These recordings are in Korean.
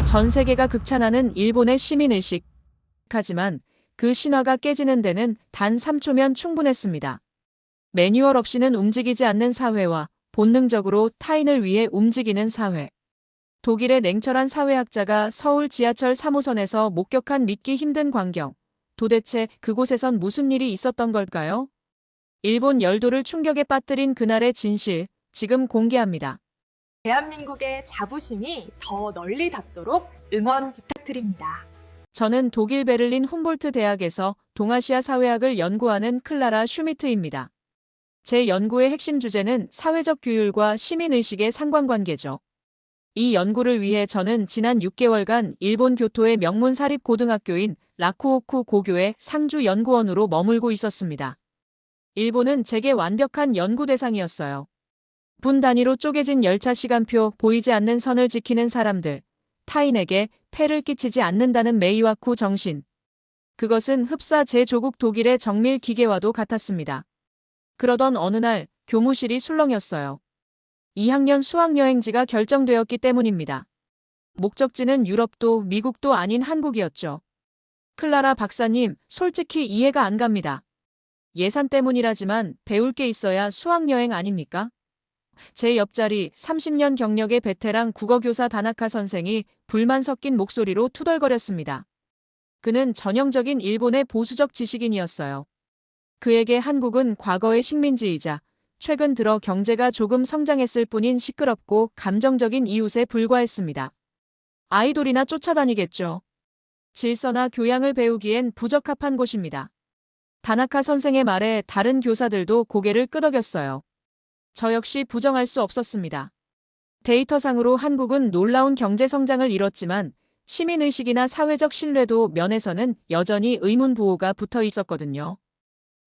전 세계가 극찬하는 일본의 시민의식. 하지만 그 신화가 깨지는 데는 단 3초면 충분했습니다. 매뉴얼 없이는 움직이지 않는 사회와 본능적으로 타인을 위해 움직이는 사회. 독일의 냉철한 사회학자가 서울 지하철 3호선에서 목격한 믿기 힘든 광경. 도대체 그곳에선 무슨 일이 있었던 걸까요? 일본 열도를 충격에 빠뜨린 그날의 진실, 지금 공개합니다. 대한민국의 자부심이 더 널리 닿도록 응원 부탁드립니다. 저는 독일 베를린 훔볼트 대학에서 동아시아 사회학을 연구하는 클라라 슈미트입니다. 제 연구의 핵심 주제는 사회적 규율과 시민의식의 상관관계죠. 이 연구를 위해 저는 지난 6개월간 일본 교토의 명문 사립고등학교인 라쿠오쿠 고교의 상주 연구원으로 머물고 있었습니다. 일본은 제게 완벽한 연구 대상이었어요. 분 단위로 쪼개진 열차 시간표, 보이지 않는 선을 지키는 사람들, 타인에게 폐를 끼치지 않는다는 메이와쿠 정신. 그것은 흡사 제 조국 독일의 정밀 기계와도 같았습니다. 그러던 어느 날 교무실이 술렁였어요. 2학년 수학여행지가 결정되었기 때문입니다. 목적지는 유럽도 미국도 아닌 한국이었죠. 클라라 박사님, 솔직히 이해가 안 갑니다. 예산 때문이라지만 배울 게 있어야 수학여행 아닙니까? 제 옆자리 30년 경력의 베테랑 국어교사 다나카 선생이 불만 섞인 목소리로 투덜거렸습니다. 그는 전형적인 일본의 보수적 지식인이었어요. 그에게 한국은 과거의 식민지이자 최근 들어 경제가 조금 성장했을 뿐인 시끄럽고 감정적인 이웃에 불과했습니다. 아이돌이나 쫓아다니겠죠. 질서나 교양을 배우기엔 부적합한 곳입니다. 다나카 선생의 말에 다른 교사들도 고개를 끄덕였어요. 저 역시 부정할 수 없었습니다. 데이터상으로 한국은 놀라운 경제 성장을 이뤘지만 시민의식이나 사회적 신뢰도 면에서는 여전히 의문부호가 붙어 있었거든요.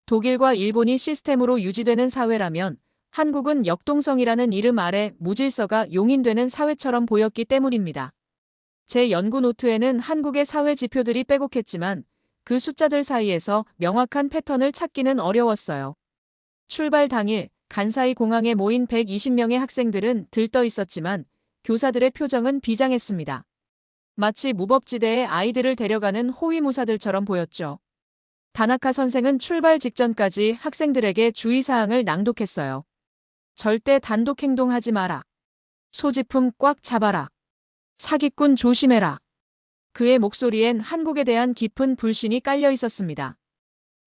독일과 일본이 시스템으로 유지되는 사회라면 한국은 역동성이라는 이름 아래 무질서가 용인되는 사회처럼 보였기 때문입니다. 제 연구 노트에는 한국의 사회 지표들이 빼곡했지만 그 숫자들 사이에서 명확한 패턴을 찾기는 어려웠어요. 출발 당일 간사이 공항에 모인 120명의 학생들은 들떠 있었지만 교사들의 표정은 비장했습니다. 마치 무법지대에 아이들을 데려가는 호위무사들처럼 보였죠. 다나카 선생은 출발 직전까지 학생들에게 주의사항을 낭독했어요. 절대 단독 행동하지 마라. 소지품 꽉 잡아라. 사기꾼 조심해라. 그의 목소리엔 한국에 대한 깊은 불신이 깔려 있었습니다.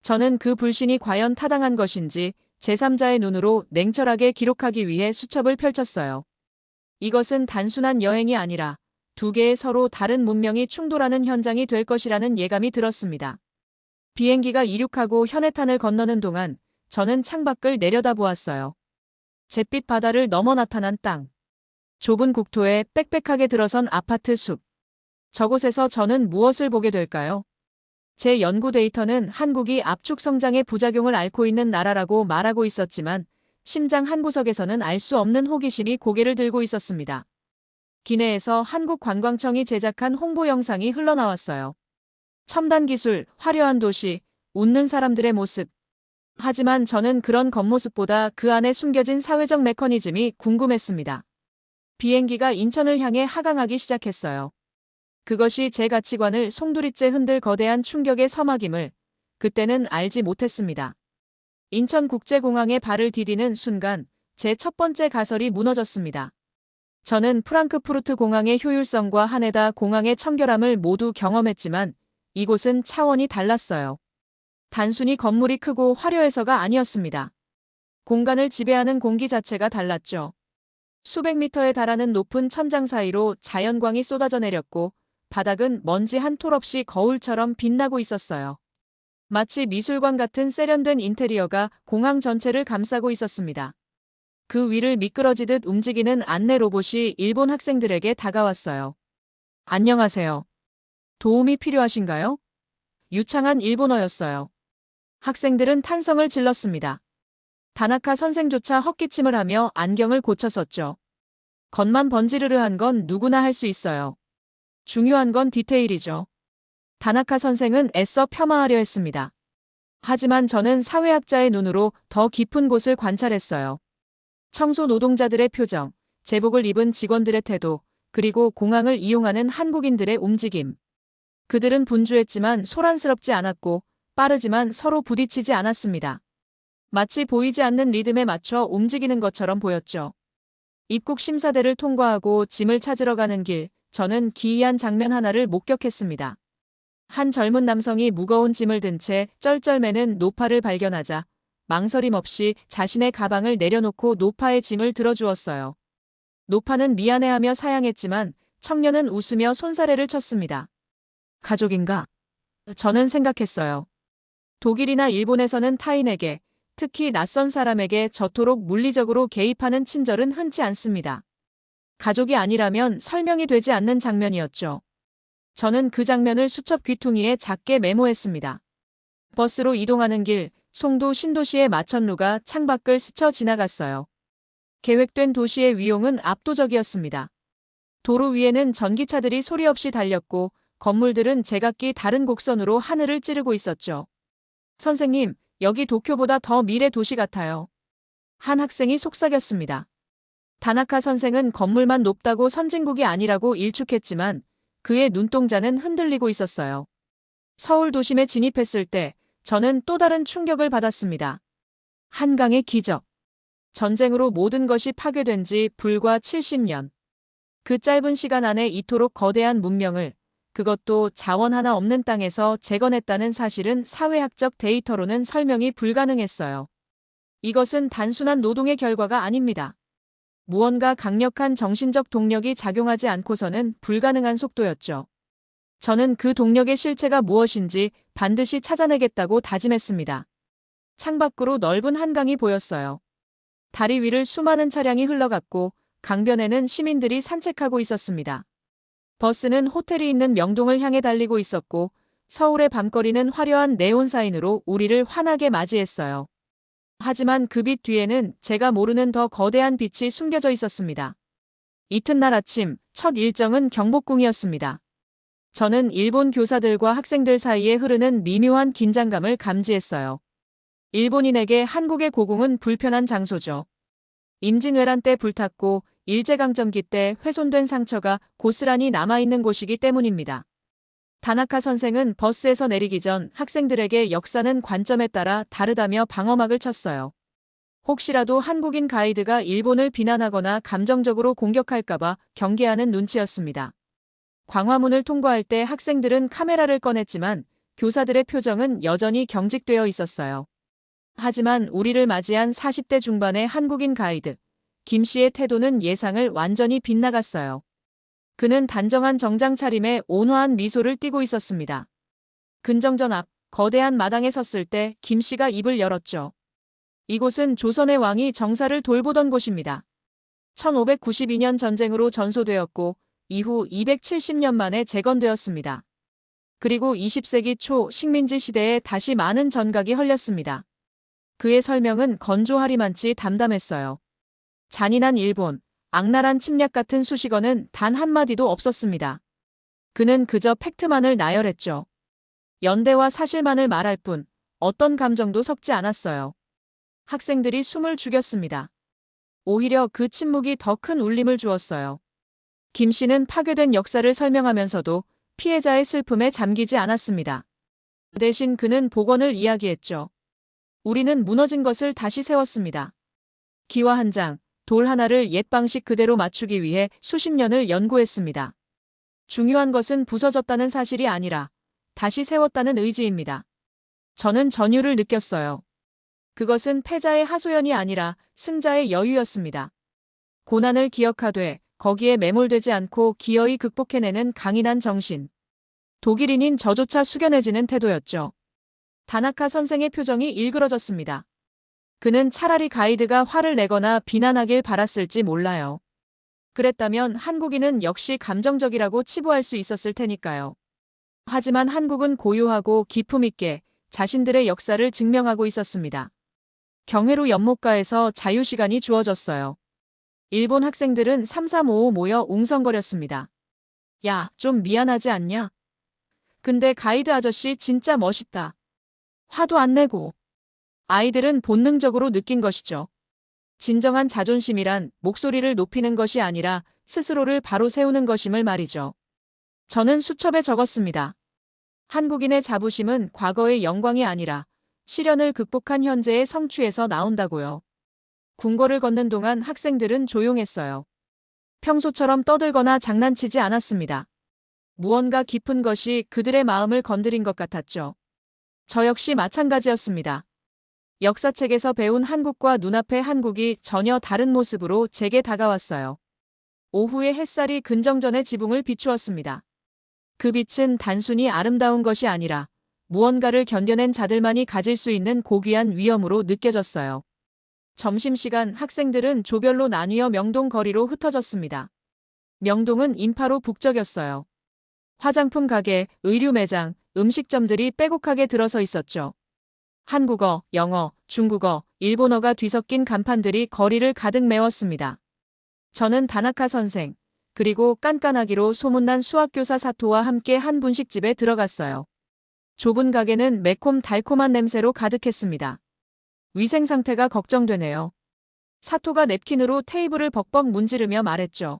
저는 그 불신이 과연 타당한 것인지 제3자의 눈으로 냉철하게 기록하기 위해 수첩을 펼쳤어요. 이것은 단순한 여행이 아니라 두 개의 서로 다른 문명이 충돌하는 현장이 될 것이라는 예감이 들었습니다. 비행기가 이륙하고 현해탄을 건너는 동안 저는 창밖을 내려다보았어요. 잿빛 바다를 넘어 나타난 땅. 좁은 국토에 빽빽하게 들어선 아파트 숲. 저곳에서 저는 무엇을 보게 될까요? 제 연구 데이터는 한국이 압축 성장의 부작용을 앓고 있는 나라라고 말하고 있었지만 심장 한구석에서는 알 수 없는 호기심이 고개를 들고 있었습니다. 기내에서 한국관광청이 제작한 홍보 영상이 흘러나왔어요. 첨단 기술, 화려한 도시, 웃는 사람들의 모습. 하지만 저는 그런 겉모습보다 그 안에 숨겨진 사회적 메커니즘이 궁금했습니다. 비행기가 인천을 향해 하강하기 시작했어요. 그것이 제 가치관을 송두리째 흔들 거대한 충격의 서막임을 그때는 알지 못했습니다. 인천국제공항에 발을 디디는 순간 제 첫 번째 가설이 무너졌습니다. 저는 프랑크푸르트 공항의 효율성과 하네다 공항의 청결함을 모두 경험했지만 이곳은 차원이 달랐어요. 단순히 건물이 크고 화려해서가 아니었습니다. 공간을 지배하는 공기 자체가 달랐죠. 수백 미터에 달하는 높은 천장 사이로 자연광이 쏟아져 내렸고 바닥은 먼지 한 톨 없이 거울처럼 빛나고 있었어요. 마치 미술관 같은 세련된 인테리어가 공항 전체를 감싸고 있었습니다. 그 위를 미끄러지듯 움직이는 안내 로봇이 일본 학생들에게 다가왔어요. 안녕하세요. 도움이 필요하신가요? 유창한 일본어였어요. 학생들은 탄성을 질렀습니다. 다나카 선생조차 헛기침을 하며 안경을 고쳤었죠. 겉만 번지르르한 건 누구나 할 수 있어요. 중요한 건 디테일이죠. 다나카 선생은 애써 폄하하려 했습니다. 하지만 저는 사회학자의 눈으로 더 깊은 곳을 관찰했어요. 청소 노동자들의 표정, 제복을 입은 직원들의 태도, 그리고 공항을 이용하는 한국인들의 움직임. 그들은 분주했지만 소란스럽지 않았고 빠르지만 서로 부딪히지 않았습니다. 마치 보이지 않는 리듬에 맞춰 움직이는 것처럼 보였죠. 입국 심사대를 통과하고 짐을 찾으러 가는 길, 저는 기이한 장면 하나를 목격했습니다. 한 젊은 남성이 무거운 짐을 든 채 쩔쩔매는 노파를 발견하자 망설임 없이 자신의 가방을 내려놓고 노파의 짐을 들어주었어요. 노파는 미안해하며 사양했지만 청년은 웃으며 손사래를 쳤습니다. 가족인가? 저는 생각했어요. 독일이나 일본에서는 타인에게, 특히 낯선 사람에게 저토록 물리적으로 개입하는 친절은 흔치 않습니다. 가족이 아니라면 설명이 되지 않는 장면이었죠. 저는 그 장면을 수첩 귀퉁이에 작게 메모했습니다. 버스로 이동하는 길, 송도 신도시의 마천루가 창밖을 스쳐 지나갔어요. 계획된 도시의 위용은 압도적이었습니다. 도로 위에는 전기차들이 소리 없이 달렸고 건물들은 제각기 다른 곡선으로 하늘을 찌르고 있었죠. 선생님, 여기 도쿄보다 더 미래 도시 같아요. 한 학생이 속삭였습니다. 다나카 선생은 건물만 높다고 선진국이 아니라고 일축했지만 그의 눈동자는 흔들리고 있었어요. 서울 도심에 진입했을 때 저는 또 다른 충격을 받았습니다. 한강의 기적. 전쟁으로 모든 것이 파괴된 지 불과 70년. 그 짧은 시간 안에 이토록 거대한 문명을, 그것도 자원 하나 없는 땅에서 재건했다는 사실은 사회학적 데이터로는 설명이 불가능했어요. 이것은 단순한 노동의 결과가 아닙니다. 무언가 강력한 정신적 동력이 작용하지 않고서는 불가능한 속도였죠. 저는 그 동력의 실체가 무엇인지 반드시 찾아내겠다고 다짐했습니다. 창밖으로 넓은 한강이 보였어요. 다리 위를 수많은 차량이 흘러갔고 강변에는 시민들이 산책하고 있었습니다. 버스는 호텔이 있는 명동을 향해 달리고 있었고 서울의 밤거리는 화려한 네온 사인으로 우리를 환하게 맞이했어요. 하지만 그 빛 뒤에는 제가 모르는 더 거대한 빛이 숨겨져 있었습니다. 이튿날 아침 첫 일정은 경복궁이었습니다. 저는 일본 교사들과 학생들 사이에 흐르는 미묘한 긴장감을 감지했어요. 일본인에게 한국의 고궁은 불편한 장소죠. 임진왜란 때 불탔고 일제강점기 때 훼손된 상처가 고스란히 남아있는 곳이기 때문입니다. 다나카 선생은 버스에서 내리기 전 학생들에게 역사는 관점에 따라 다르다며 방어막을 쳤어요. 혹시라도 한국인 가이드가 일본을 비난하거나 감정적으로 공격할까봐 경계하는 눈치였습니다. 광화문을 통과할 때 학생들은 카메라를 꺼냈지만 교사들의 표정은 여전히 경직되어 있었어요. 하지만 우리를 맞이한 40대 중반의 한국인 가이드, 김 씨의 태도는 예상을 완전히 빗나갔어요. 그는 단정한 정장 차림에 온화한 미소를 띠고 있었습니다. 근정전 앞 거대한 마당에 섰을 때 김 씨가 입을 열었죠. 이곳은 조선의 왕이 정사를 돌보던 곳입니다. 1592년 전쟁으로 전소되었고 이후 270년 만에 재건되었습니다. 그리고 20세기 초 식민지 시대에 다시 많은 전각이 헐렸습니다. 그의 설명은 건조하리만치 담담했어요. 잔인한 일본, 악랄한 침략 같은 수식어는 단 한마디도 없었습니다. 그는 그저 팩트만을 나열했죠. 연대와 사실만을 말할 뿐 어떤 감정도 섞지 않았어요. 학생들이 숨을 죽였습니다. 오히려 그 침묵이 더 큰 울림을 주었어요. 김 씨는 파괴된 역사를 설명하면서도 피해자의 슬픔에 잠기지 않았습니다. 대신 그는 복원을 이야기했죠. 우리는 무너진 것을 다시 세웠습니다. 기와 한 장, 돌 하나를 옛 방식 그대로 맞추기 위해 수십 년을 연구했습니다. 중요한 것은 부서졌다는 사실이 아니라 다시 세웠다는 의지입니다. 저는 전율을 느꼈어요. 그것은 패자의 하소연이 아니라 승자의 여유였습니다. 고난을 기억하되 거기에 매몰되지 않고 기어이 극복해내는 강인한 정신. 독일인인 저조차 숙연해지는 태도였죠. 다나카 선생의 표정이 일그러졌습니다. 그는 차라리 가이드가 화를 내거나 비난하길 바랐을지 몰라요. 그랬다면 한국인은 역시 감정적이라고 치부할 수 있었을 테니까요. 하지만 한국은 고요하고 기품 있게 자신들의 역사를 증명하고 있었습니다. 경회로 연못가에서 자유시간이 주어졌어요. 일본 학생들은 3355 모여 웅성거렸습니다. 야, 좀 미안하지 않냐? 근데 가이드 아저씨 진짜 멋있다. 화도 안 내고. 아이들은 본능적으로 느낀 것이죠. 진정한 자존심이란 목소리를 높이는 것이 아니라 스스로를 바로 세우는 것임을 말이죠. 저는 수첩에 적었습니다. 한국인의 자부심은 과거의 영광이 아니라 시련을 극복한 현재의 성취에서 나온다고요. 궁궐을 걷는 동안 학생들은 조용했어요. 평소처럼 떠들거나 장난치지 않았습니다. 무언가 깊은 것이 그들의 마음을 건드린 것 같았죠. 저 역시 마찬가지였습니다. 역사책에서 배운 한국과 눈앞의 한국이 전혀 다른 모습으로 제게 다가왔어요. 오후의 햇살이 근정전의 지붕을 비추었습니다. 그 빛은 단순히 아름다운 것이 아니라 무언가를 견뎌낸 자들만이 가질 수 있는 고귀한 위엄으로 느껴졌어요. 점심시간 학생들은 조별로 나뉘어 명동 거리로 흩어졌습니다. 명동은 인파로 북적였어요. 화장품 가게, 의류 매장, 음식점들이 빼곡하게 들어서 있었죠. 한국어, 영어, 중국어, 일본어가 뒤섞인 간판들이 거리를 가득 메웠습니다. 저는 다나카 선생, 그리고 깐깐하기로 소문난 수학교사 사토와 함께 한 분식집에 들어갔어요. 좁은 가게는 매콤 달콤한 냄새로 가득했습니다. 위생 상태가 걱정되네요. 사토가 냅킨으로 테이블을 벅벅 문지르며 말했죠.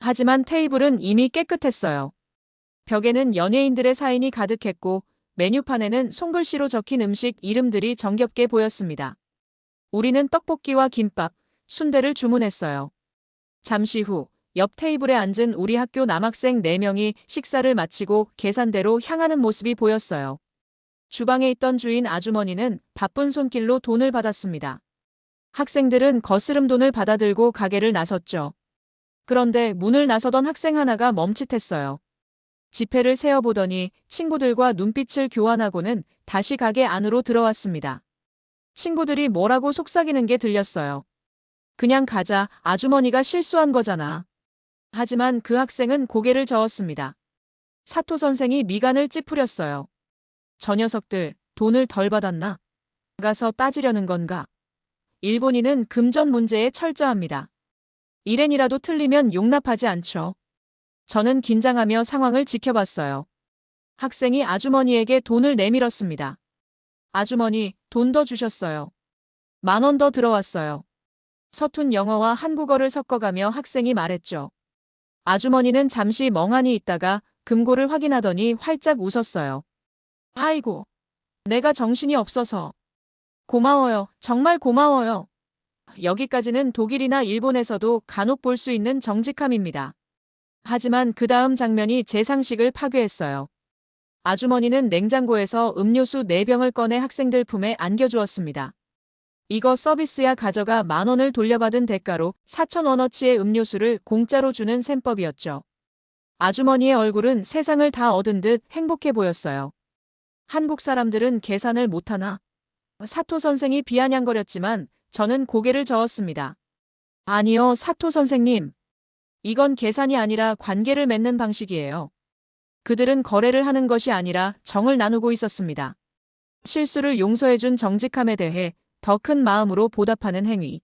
하지만 테이블은 이미 깨끗했어요. 벽에는 연예인들의 사인이 가득했고 메뉴판에는 손글씨로 적힌 음식 이름들이 정겹게 보였습니다. 우리는 떡볶이와 김밥, 순대를 주문했어요. 잠시 후 옆 테이블에 앉은 우리 학교 남학생 4명이 식사를 마치고 계산대로 향하는 모습이 보였어요. 주방에 있던 주인 아주머니는 바쁜 손길로 돈을 받았습니다. 학생들은 거스름 돈을 받아들고 가게를 나섰죠. 그런데 문을 나서던 학생 하나가 멈칫했어요. 지폐를 세어보더니 친구들과 눈빛을 교환하고는 다시 가게 안으로 들어왔습니다. 친구들이 뭐라고 속삭이는 게 들렸어요. 그냥 가자, 아주머니가 실수한 거잖아. 하지만 그 학생은 고개를 저었습니다. 사토 선생이 미간을 찌푸렸어요. 저 녀석들, 돈을 덜 받았나? 가서 따지려는 건가? 일본인은 금전 문제에 철저합니다. 일엔이라도 틀리면 용납하지 않죠. 저는 긴장하며 상황을 지켜봤어요. 학생이 아주머니에게 돈을 내밀었습니다. 아주머니, 돈 더 주셨어요. 10,000원 더 들어왔어요. 서툰 영어와 한국어를 섞어가며 학생이 말했죠. 아주머니는 잠시 멍하니 있다가 금고를 확인하더니 활짝 웃었어요. 아이고, 내가 정신이 없어서. 고마워요. 정말 고마워요. 여기까지는 독일이나 일본에서도 간혹 볼 수 있는 정직함입니다. 하지만 그 다음 장면이 제 상식을 파괴했어요. 아주머니는 냉장고에서 음료수 4병을 꺼내 학생들 품에 안겨주었습니다. 이거 서비스야, 가져가. 10,000원을 돌려받은 대가로 4,000원어치의 음료수를 공짜로 주는 셈법이었죠. 아주머니의 얼굴은 세상을 다 얻은 듯 행복해 보였어요. 한국 사람들은 계산을 못하나? 사토 선생이 비아냥거렸지만 저는 고개를 저었습니다. 아니요, 사토 선생님. 이건 계산이 아니라 관계를 맺는 방식이에요. 그들은 거래를 하는 것이 아니라 정을 나누고 있었습니다. 실수를 용서해준 정직함에 대해 더 큰 마음으로 보답하는 행위.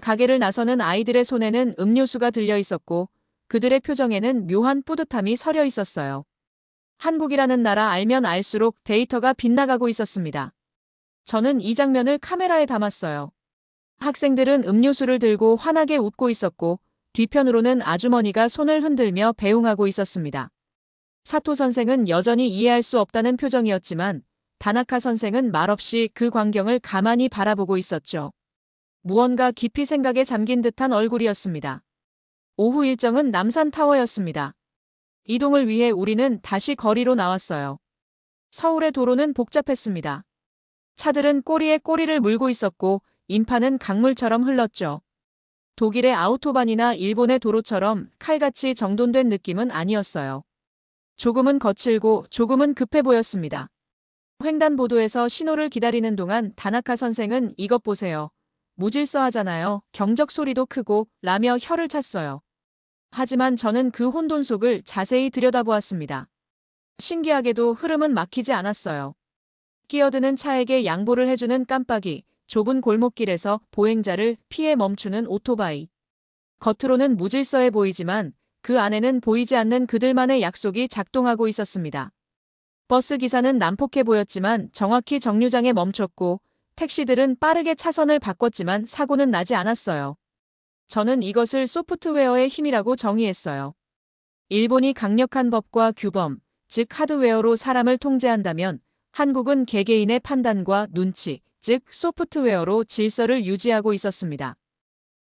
가게를 나서는 아이들의 손에는 음료수가 들려 있었고 그들의 표정에는 묘한 뿌듯함이 서려 있었어요. 한국이라는 나라 알면 알수록 데이터가 빗나가고 있었습니다. 저는 이 장면을 카메라에 담았어요. 학생들은 음료수를 들고 환하게 웃고 있었고 뒤편으로는 아주머니가 손을 흔들며 배웅하고 있었습니다. 사토 선생은 여전히 이해할 수 없다는 표정이었지만 다나카 선생은 말없이 그 광경을 가만히 바라보고 있었죠. 무언가 깊이 생각에 잠긴 듯한 얼굴이었습니다. 오후 일정은 남산타워였습니다. 이동을 위해 우리는 다시 거리로 나왔어요. 서울의 도로는 복잡했습니다. 차들은 꼬리에 꼬리를 물고 있었고 인파는 강물처럼 흘렀죠. 독일의 아우토반이나 일본의 도로처럼 칼같이 정돈된 느낌은 아니었어요. 조금은 거칠고 조금은 급해 보였습니다. 횡단보도에서 신호를 기다리는 동안 다나카 선생은 이것 보세요. 무질서하잖아요. 경적 소리도 크고 라며 혀를 찼어요. 하지만 저는 그 혼돈 속을 자세히 들여다보았습니다. 신기하게도 흐름은 막히지 않았어요. 끼어드는 차에게 양보를 해주는 깜빡이, 좁은 골목길에서 보행자를 피해 멈추는 오토바이. 겉으로는 무질서해 보이지만 그 안에는 보이지 않는 그들만의 약속이 작동하고 있었습니다. 버스 기사는 난폭해 보였지만 정확히 정류장에 멈췄고 택시들은 빠르게 차선을 바꿨지만 사고는 나지 않았어요. 저는 이것을 소프트웨어의 힘이라고 정의했어요. 일본이 강력한 법과 규범, 즉 하드웨어로 사람을 통제한다면 한국은 개개인의 판단과 눈치, 즉 소프트웨어로 질서를 유지하고 있었습니다.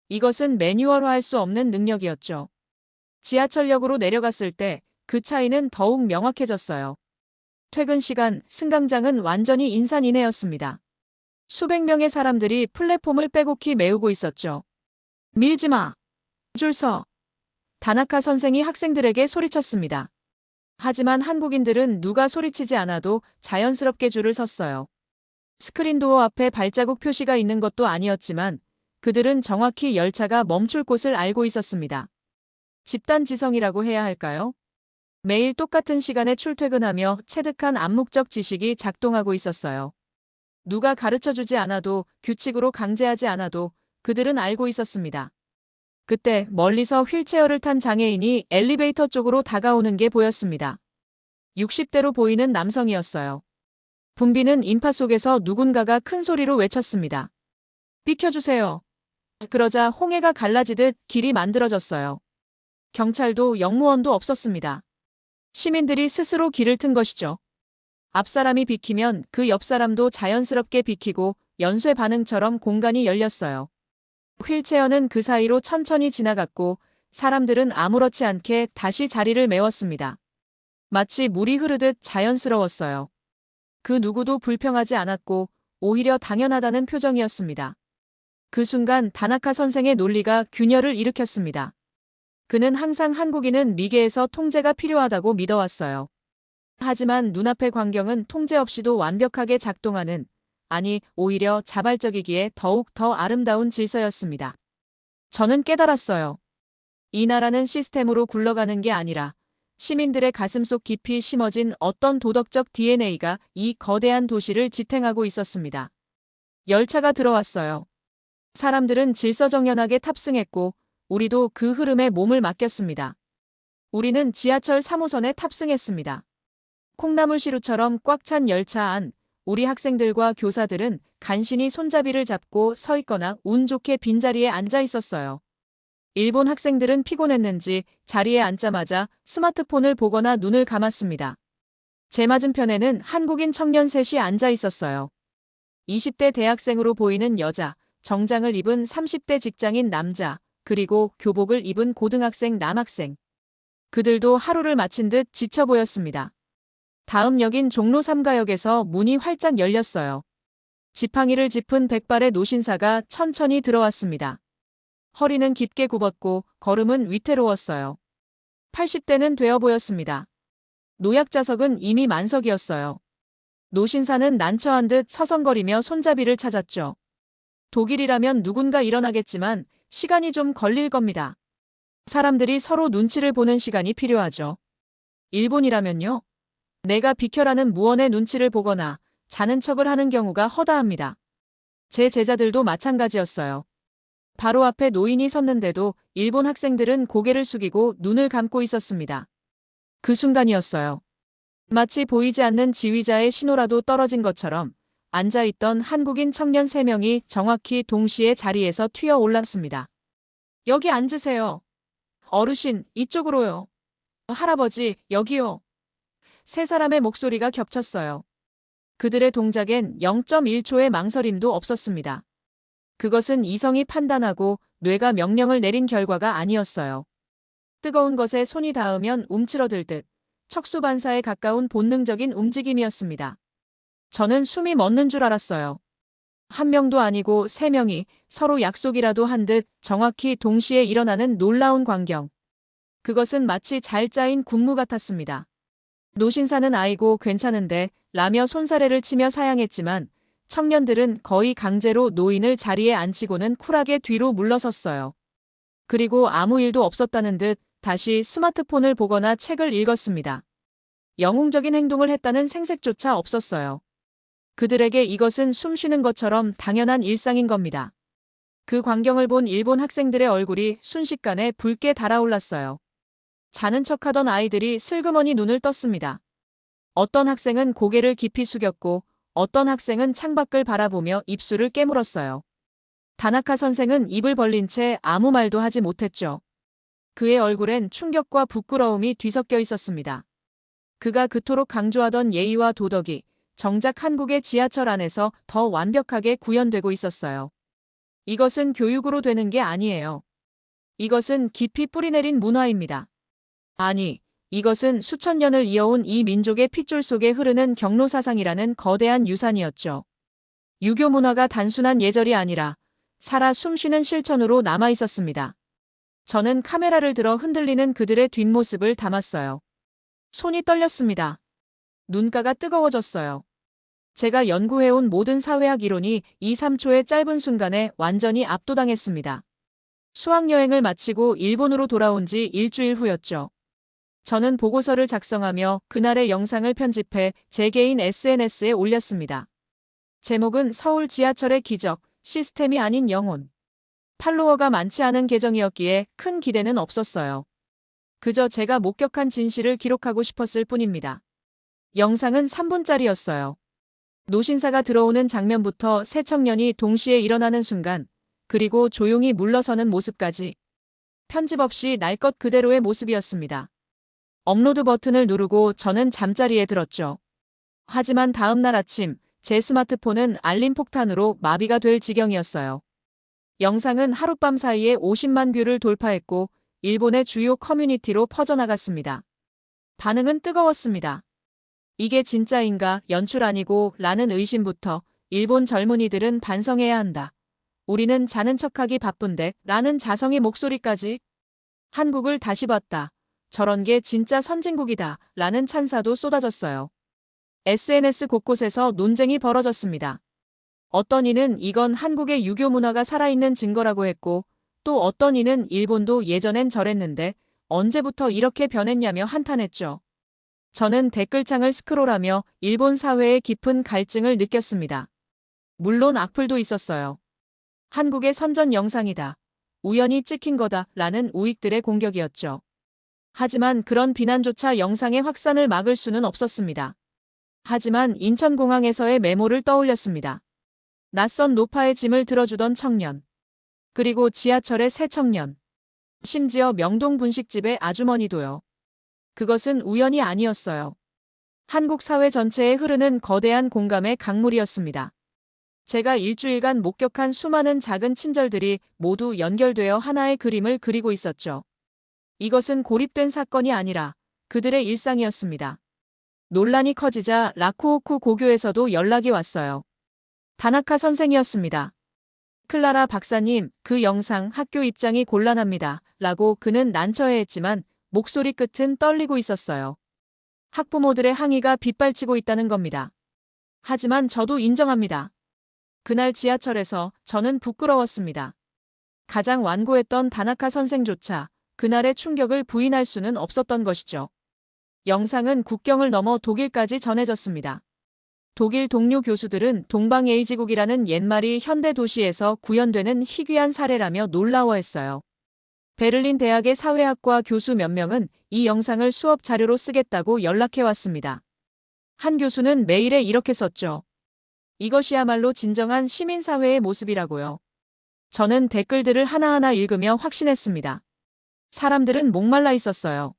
이것은 매뉴얼화할 수 없는 능력이었죠. 지하철역으로 내려갔을 때 그 차이는 더욱 명확해졌어요. 퇴근 시간, 승강장은 완전히 인산인해였습니다. 수백 명의 사람들이 플랫폼을 빼곡히 메우고 있었죠. 밀지 마! 줄 서! 다나카 선생이 학생들에게 소리쳤습니다. 하지만 한국인들은 누가 소리치지 않아도 자연스럽게 줄을 섰어요. 스크린도어 앞에 발자국 표시가 있는 것도 아니었지만 그들은 정확히 열차가 멈출 곳을 알고 있었습니다. 집단지성이라고 해야 할까요? 매일 똑같은 시간에 출퇴근하며 체득한 암묵적 지식이 작동하고 있었어요. 누가 가르쳐주지 않아도 규칙으로 강제하지 않아도 그들은 알고 있었습니다. 그때 멀리서 휠체어를 탄 장애인이 엘리베이터 쪽으로 다가오는 게 보였습니다. 60대로 보이는 남성이었어요. 붐비는 인파 속에서 누군가가 큰 소리로 외쳤습니다. 비켜주세요. 그러자 홍해가 갈라지듯 길이 만들어졌어요. 경찰도 영무원도 없었습니다. 시민들이 스스로 길을 튼 것이죠. 앞사람이 비키면 그 옆사람도 자연스럽게 비키고 연쇄 반응처럼 공간이 열렸어요. 휠체어는 그 사이로 천천히 지나갔고 사람들은 아무렇지 않게 다시 자리를 메웠습니다. 마치 물이 흐르듯 자연스러웠어요. 그 누구도 불평하지 않았고 오히려 당연하다는 표정이었습니다. 그 순간 다나카 선생의 논리가 균열을 일으켰습니다. 그는 항상 한국인은 미개에서 통제가 필요하다고 믿어왔어요. 하지만 눈앞의 광경은 통제 없이도 완벽하게 작동하는, 아니 오히려 자발적이기에 더욱 더 아름다운 질서였습니다. 저는 깨달았어요. 이 나라는 시스템으로 굴러가는 게 아니라 시민들의 가슴속 깊이 심어진 어떤 도덕적 DNA가 이 거대한 도시를 지탱하고 있었습니다. 열차가 들어왔어요. 사람들은 질서정연하게 탑승했고 우리도 그 흐름에 몸을 맡겼습니다. 우리는 지하철 3호선에 탑승했습니다. 콩나물 시루처럼 꽉 찬 열차 안, 우리 학생들과 교사들은 간신히 손잡이를 잡고 서 있거나 운 좋게 빈자리에 앉아 있었어요. 일본 학생들은 피곤했는지 자리에 앉자마자 스마트폰을 보거나 눈을 감았습니다. 제 맞은편에는 한국인 청년 셋이 앉아 있었어요. 20대 대학생으로 보이는 여자, 정장을 입은 30대 직장인 남자, 그리고 교복을 입은 고등학생 남학생. 그들도 하루를 마친 듯 지쳐 보였습니다. 다음 역인 종로 3가역에서 문이 활짝 열렸어요. 지팡이를 짚은 백발의 노신사가 천천히 들어왔습니다. 허리는 깊게 굽었고 걸음은 위태로웠어요. 80대는 되어 보였습니다. 노약자석은 이미 만석이었어요. 노신사는 난처한 듯 서성거리며 손잡이를 찾았죠. 독일이라면 누군가 일어나겠지만 시간이 좀 걸릴 겁니다. 사람들이 서로 눈치를 보는 시간이 필요하죠. 일본이라면요. 내가 비켜라는 무언의 눈치를 보거나 자는 척을 하는 경우가 허다합니다. 제 제자들도 마찬가지였어요. 바로 앞에 노인이 섰는데도 일본 학생들은 고개를 숙이고 눈을 감고 있었습니다. 그 순간이었어요. 마치 보이지 않는 지휘자의 신호라도 떨어진 것처럼 앉아있던 한국인 청년 3명이 정확히 동시에 자리에서 튀어 올랐습니다. 여기 앉으세요. 어르신, 이쪽으로요. 할아버지, 여기요. 세 사람의 목소리가 겹쳤어요. 그들의 동작엔 0.1초의 망설임도 없었습니다. 그것은 이성이 판단하고 뇌가 명령을 내린 결과가 아니었어요. 뜨거운 것에 손이 닿으면 움츠러들듯 척수반사에 가까운 본능적인 움직임이었습니다. 저는 숨이 멎는 줄 알았어요. 한 명도 아니고 3명이 서로 약속이라도 한 듯 정확히 동시에 일어나는 놀라운 광경. 그것은 마치 잘 짜인 군무 같았습니다. 노신사는 아이고 괜찮은데 라며 손사래를 치며 사양했지만 청년들은 거의 강제로 노인을 자리에 앉히고는 쿨하게 뒤로 물러섰어요. 그리고 아무 일도 없었다는 듯 다시 스마트폰을 보거나 책을 읽었습니다. 영웅적인 행동을 했다는 생색조차 없었어요. 그들에게 이것은 숨 쉬는 것처럼 당연한 일상인 겁니다. 그 광경을 본 일본 학생들의 얼굴이 순식간에 붉게 달아올랐어요. 자는 척하던 아이들이 슬그머니 눈을 떴습니다. 어떤 학생은 고개를 깊이 숙였고 어떤 학생은 창밖을 바라보며 입술을 깨물었어요. 다나카 선생은 입을 벌린 채 아무 말도 하지 못했죠. 그의 얼굴엔 충격과 부끄러움이 뒤섞여 있었습니다. 그가 그토록 강조하던 예의와 도덕이 정작 한국의 지하철 안에서 더 완벽하게 구현되고 있었어요. 이것은 교육으로 되는 게 아니에요. 이것은 깊이 뿌리내린 문화입니다. 아니, 이것은 수천 년을 이어온 이 민족의 핏줄 속에 흐르는 경로사상이라는 거대한 유산이었죠. 유교 문화가 단순한 예절이 아니라 살아 숨쉬는 실천으로 남아 있었습니다. 저는 카메라를 들어 흔들리는 그들의 뒷모습을 담았어요. 손이 떨렸습니다. 눈가가 뜨거워졌어요. 제가 연구해온 모든 사회학 이론이 2, 3초의 짧은 순간에 완전히 압도당했습니다. 수학여행을 마치고 일본으로 돌아온 지 일주일 후였죠. 저는 보고서를 작성하며 그날의 영상을 편집해 제 개인 SNS에 올렸습니다. 제목은 서울 지하철의 기적, 시스템이 아닌 영혼. 팔로워가 많지 않은 계정이었기에 큰 기대는 없었어요. 그저 제가 목격한 진실을 기록하고 싶었을 뿐입니다. 영상은 3분짜리였어요. 노신사가 들어오는 장면부터 세 청년이 동시에 일어나는 순간, 그리고 조용히 물러서는 모습까지. 편집 없이 날 것 그대로의 모습이었습니다. 업로드 버튼을 누르고 저는 잠자리에 들었죠. 하지만 다음 날 아침, 제 스마트폰은 알림 폭탄으로 마비가 될 지경이었어요. 영상은 하룻밤 사이에 50만 뷰를 돌파했고 일본의 주요 커뮤니티로 퍼져나갔습니다. 반응은 뜨거웠습니다. 이게 진짜인가, 연출 아니고 라는 의심부터 일본 젊은이들은 반성해야 한다. 우리는 자는 척하기 바쁜데 라는 자성의 목소리까지. 한국을 다시 봤다. 저런 게 진짜 선진국이다 라는 찬사도 쏟아졌어요. SNS 곳곳에서 논쟁이 벌어졌습니다. 어떤 이는 이건 한국의 유교 문화가 살아있는 증거라고 했고 또 어떤 이는 일본도 예전엔 저랬는데 언제부터 이렇게 변했냐며 한탄했죠. 저는 댓글창을 스크롤하며 일본 사회의 깊은 갈증을 느꼈습니다. 물론 악플도 있었어요. 한국의 선전 영상이다. 우연히 찍힌 거다 라는 우익들의 공격이었죠. 하지만 그런 비난조차 영상의 확산을 막을 수는 없었습니다. 하지만 인천공항에서의 메모를 떠올렸습니다. 낯선 노파의 짐을 들어주던 청년. 그리고 지하철의 새 청년. 심지어 명동 분식집의 아주머니도요. 그것은 우연이 아니었어요. 한국 사회 전체에 흐르는 거대한 공감의 강물이었습니다. 제가 일주일간 목격한 수많은 작은 친절들이 모두 연결되어 하나의 그림을 그리고 있었죠. 이것은 고립된 사건이 아니라 그들의 일상이었습니다. 논란이 커지자 라쿠오쿠 고교에서도 연락이 왔어요. 다나카 선생이었습니다. 클라라 박사님, 그 영상 학교 입장이 곤란합니다. 라고 그는 난처해했지만 목소리 끝은 떨리고 있었어요. 학부모들의 항의가 빗발치고 있다는 겁니다. 하지만 저도 인정합니다. 그날 지하철에서 저는 부끄러웠습니다. 가장 완고했던 다나카 선생조차 그날의 충격을 부인할 수는 없었던 것이죠. 영상은 국경을 넘어 독일까지 전해졌습니다. 독일 동료 교수들은 동방에이지국이라는 옛말이 현대 도시에서 구현되는 희귀한 사례라며 놀라워했어요. 베를린 대학의 사회학과 교수 몇 명은 이 영상을 수업 자료로 쓰겠다고 연락해왔습니다. 한 교수는 메일에 이렇게 썼죠. 이것이야말로 진정한 시민사회의 모습이라고요. 저는 댓글들을 하나하나 읽으며 확신했습니다. 사람들은 목말라 있었어요.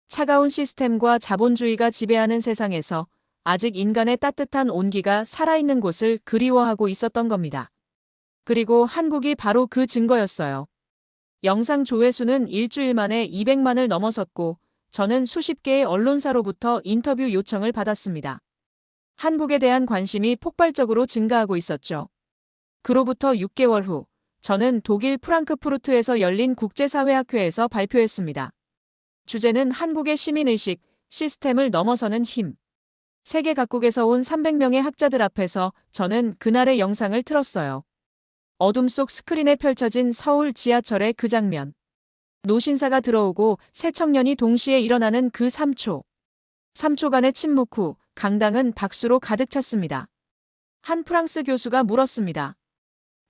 차가운 시스템과 자본주의가 지배하는 세상에서 아직 인간의 따뜻한 온기가 살아있는 곳을 그리워하고 있었던 겁니다. 그리고 한국이 바로 그 증거였어요. 영상 조회수는 일주일 만에 200만을 넘어섰고 저는 수십 개의 언론사로부터 인터뷰 요청을 받았습니다. 한국에 대한 관심이 폭발적으로 증가하고 있었죠. 그로부터 6개월 후 저는 독일 프랑크푸르트에서 열린 국제사회학회에서 발표했습니다. 주제는 한국의 시민의식, 시스템을 넘어서는 힘. 세계 각국에서 온 300명의 학자들 앞에서 저는 그날의 영상을 틀었어요. 어둠 속 스크린에 펼쳐진 서울 지하철의 그 장면. 노신사가 들어오고 새 청년이 동시에 일어나는 그 3초. 3초간의 침묵 후 강당은 박수로 가득 찼습니다. 한 프랑스 교수가 물었습니다.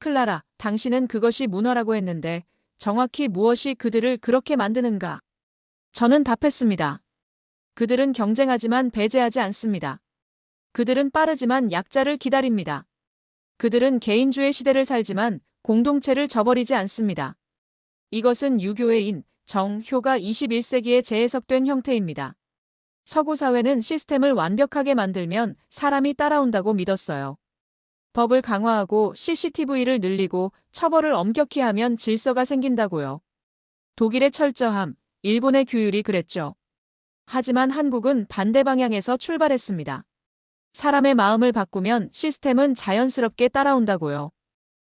클라라, 당신은 그것이 문화라고 했는데 정확히 무엇이 그들을 그렇게 만드는가? 저는 답했습니다. 그들은 경쟁하지만 배제하지 않습니다. 그들은 빠르지만 약자를 기다립니다. 그들은 개인주의 시대를 살지만 공동체를 저버리지 않습니다. 이것은 유교의 인, 정, 효가 21세기에 재해석된 형태입니다. 서구 사회는 시스템을 완벽하게 만들면 사람이 따라온다고 믿었어요. 법을 강화하고 CCTV를 늘리고 처벌을 엄격히 하면 질서가 생긴다고요. 독일의 철저함, 일본의 규율이 그랬죠. 하지만 한국은 반대 방향에서 출발했습니다. 사람의 마음을 바꾸면 시스템은 자연스럽게 따라온다고요.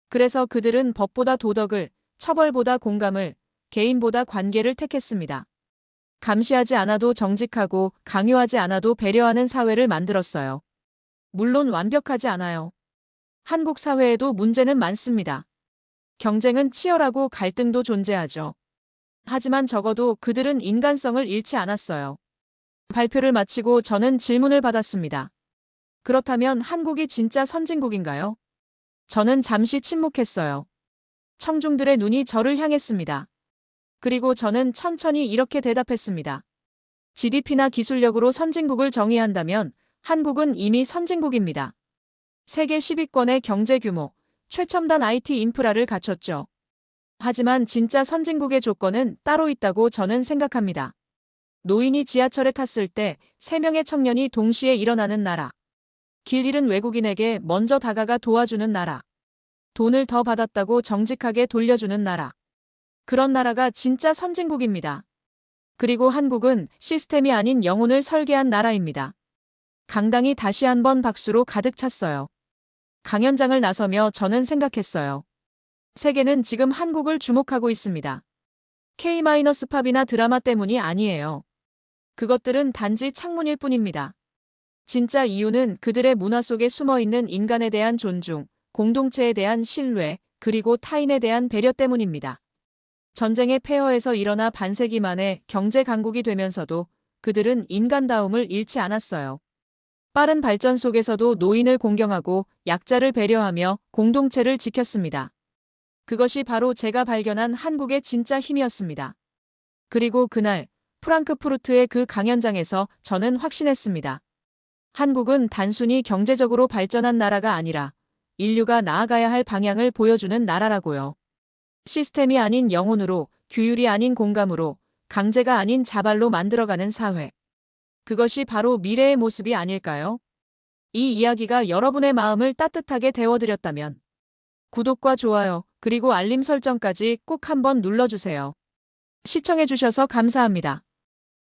그래서 그들은 법보다 도덕을, 처벌보다 공감을, 개인보다 관계를 택했습니다. 감시하지 않아도 정직하고 강요하지 않아도 배려하는 사회를 만들었어요. 물론 완벽하지 않아요. 한국 사회에도 문제는 많습니다. 경쟁은 치열하고 갈등도 존재하죠. 하지만 적어도 그들은 인간성을 잃지 않았어요. 발표를 마치고 저는 질문을 받았습니다. 그렇다면 한국이 진짜 선진국인가요? 저는 잠시 침묵했어요. 청중들의 눈이 저를 향했습니다. 그리고 저는 천천히 이렇게 대답했습니다. GDP나 기술력으로 선진국을 정의한다면 한국은 이미 선진국입니다. 세계 10위권의 경제 규모, 최첨단 IT 인프라를 갖췄죠. 하지만 진짜 선진국의 조건은 따로 있다고 저는 생각합니다. 노인이 지하철에 탔을 때 3명의 청년이 동시에 일어나는 나라. 길 잃은 외국인에게 먼저 다가가 도와주는 나라. 돈을 더 받았다고 정직하게 돌려주는 나라. 그런 나라가 진짜 선진국입니다. 그리고 한국은 시스템이 아닌 영혼을 설계한 나라입니다. 강당이 다시 한번 박수로 가득 찼어요. 강연장을 나서며 저는 생각했어요. 세계는 지금 한국을 주목하고 있습니다. K-팝이나 드라마 때문이 아니에요. 그것들은 단지 창문일 뿐입니다. 진짜 이유는 그들의 문화 속에 숨어있는 인간에 대한 존중, 공동체에 대한 신뢰, 그리고 타인에 대한 배려 때문입니다. 전쟁의 폐허에서 일어나 반세기 만에 경제 강국이 되면서도 그들은 인간다움을 잃지 않았어요. 빠른 발전 속에서도 노인을 공경하고 약자를 배려하며 공동체를 지켰습니다. 그것이 바로 제가 발견한 한국의 진짜 힘이었습니다. 그리고 그날 프랑크푸르트의 그 강연장에서 저는 확신했습니다. 한국은 단순히 경제적으로 발전한 나라가 아니라 인류가 나아가야 할 방향을 보여주는 나라라고요. 시스템이 아닌 영혼으로, 규율이 아닌 공감으로, 강제가 아닌 자발로 만들어가는 사회. 그것이 바로 미래의 모습이 아닐까요? 이 이야기가 여러분의 마음을 따뜻하게 데워드렸다면 구독과 좋아요, 그리고 알림 설정까지 꼭 한번 눌러주세요. 시청해주셔서 감사합니다.